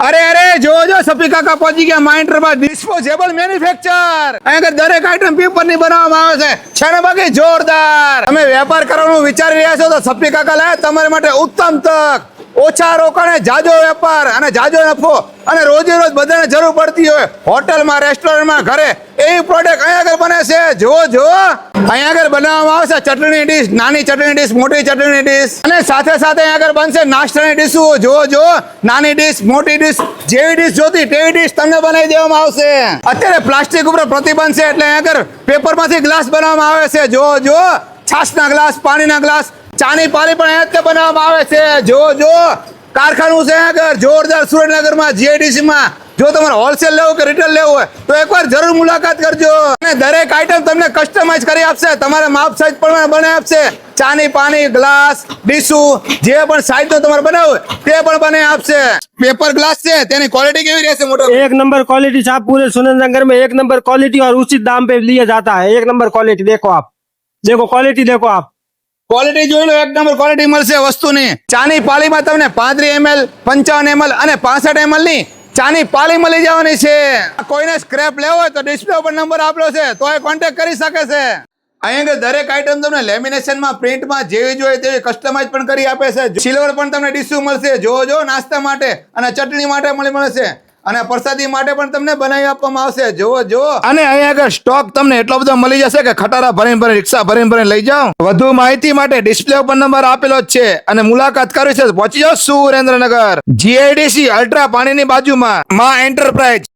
અરે જો સફી કાકા પહોંચી ગયા માઇન્ડરમાં ડિસ્પોઝેબલ મેન્યુફેક્ચર. અહીંયા દરેક આઈટમ પેપર ની બનાવવામાં આવે છે ને બાકી જોરદાર. તમે વેપાર કરવાનું વિચારી રહ્યા છો તો સફી કાકા લાયા તમારા માટે ઉત્તમ તક. ઓછા રોકાણે જાજો વેપાર અને જાજો નફો અને રોજે રોજ બધાને જરૂર પડતી હોય હોટલમાં, રેસ્ટોરન્ટમાં, ઘરે એવી પ્રોડક્ટ અહીંયા આગળ બને છે. જો અહીંયા આગળ બનાવવામાં આવશે ચટણી ડીશ, નાની ચટણી ડીશ, મોટી ચટણી ડીશ અને સાથે સાથે અહીંયા આગળ બનશે નાસ્તાની ડીશો. જો નાની ડીશ, મોટી ડીશ, જેવી ડીશ જોતી તેવી ડીશ તમને બનાવી દેવામાં આવશે. અત્યારે પ્લાસ્ટિક ઉપર પ્રતિબંધ છે એટલે અહીંયા આગળ પેપરમાંથી ગ્લાસ બનાવવામાં આવે છે. જો છાશના ગ્લાસ, પાણીના ગ્લાસ, ચાની પાલી પણ અહીંયા બનાવવામાં આવે છે. જો કારખાનું છે આગળ જોરદાર સુરેન્દ્રનગરમાં જીઆઈડીસી માં. જો તમારે હોલસેલ લેવું કે રિટેલ લેવું હોય તો એકવાર જરૂર મુલાકાત કરજો. અને દરેક આઈટમ તમને કસ્ટમાઇઝ કરી આપશે, તમારે માપ સાઈઝ પણ બનાવી આપશે. ચાની પાની, ગ્લાસ, ડીશુ જે પણ સાઈઝ નો તમારે બનાવવું હોય તે પણ બનાવી આપશે. पेपर ग्लास से तेनी क्वालिटी केवी रहશે मोटो? एक नंबर क्वालिटी साहब, पूरे सुरेंद्रनगर में एक नंबर क्वालिटी और उचित दाम पे लिया जाता है. एक नंबर क्वालिटी देखो आप, देखो क्वालिटी देखो आप, क्वालिटी જોઈ લો. એક નંબર ક્વોલિટી મળશે વસ્તુની. ચાની પાલીમાં તમને 35 ml, 55 ml અને 65 ml ની ચાની પાલી મળી જવાની છે. કોઈને સ્ક્રેપ લેવો હોય તો ડિસ્પ્લે ઉપર નંબર આપેલો છે તો એ કોન્ટેક્ટ કરી શકે છે. અહીંયા દરેક આઈટમ તમને લેમિનેશનમાં, પ્રિન્ટમાં જેવી જોઈએ તેવી કસ્ટમાઇઝ પણ કરી આપે છે. સિલ્વર પણ તમને ડીશુ મળશે. જો નાસ્તા માટે અને ચટણી માટે મળશે અને પ્રસાદી માટે પણ તમને બનાવી આપવામાં આવશે. જો અને અહીંયા આગળ સ્ટોક તમને એટલો બધો મળી જશે કે ખટારા ભરીને રિક્ષા ભરીને લઈ જાઓ. વધુ માહિતી માટે ડિસ્પ્લે ઉપર નંબર આપેલો જ છે અને મુલાકાત કરવી છે તો પહોંચી જાઓ સુરેન્દ્રનગર જીઆઈડીસી અલ્ટ્રા પાણીની બાજુમાં માં એન્ટરપ્રાઇઝ.